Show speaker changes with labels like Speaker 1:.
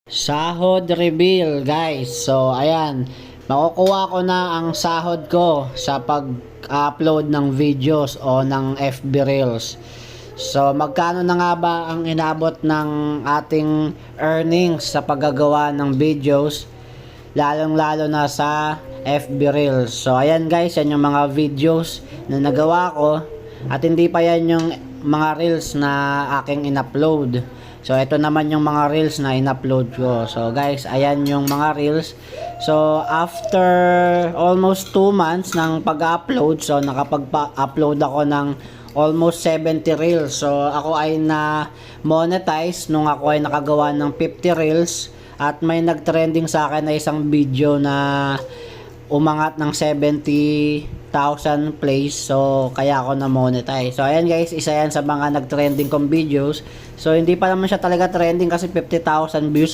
Speaker 1: Sahod reveal, guys. So ayan, makukuha ko na ang sahod ko sa pag-upload ng videos o ng FB Reels. So magkano na nga ba ang inabot ng ating earnings sa paggagawa ng videos, lalong-lalo na sa FB Reels. So ayan guys, yan yung mga videos na nagawa ko at hindi pa yan yung mga reels na aking in-upload. So ito naman yung mga reels na in-upload ko. So guys, ayan yung mga reels. So after almost 2 months ng pag-upload, so nakapag-upload ako ng almost 70 reels. So ako ay na monetize nung ako ay nakagawa ng 50 reels at may nag-trending sa akin na isang video na umangat ng 70,000 plays. So kaya ako na monetize. So ayan guys, isa yan sa mga nag-trending kong videos. So hindi pa naman siya talaga trending kasi 50,000 views lang.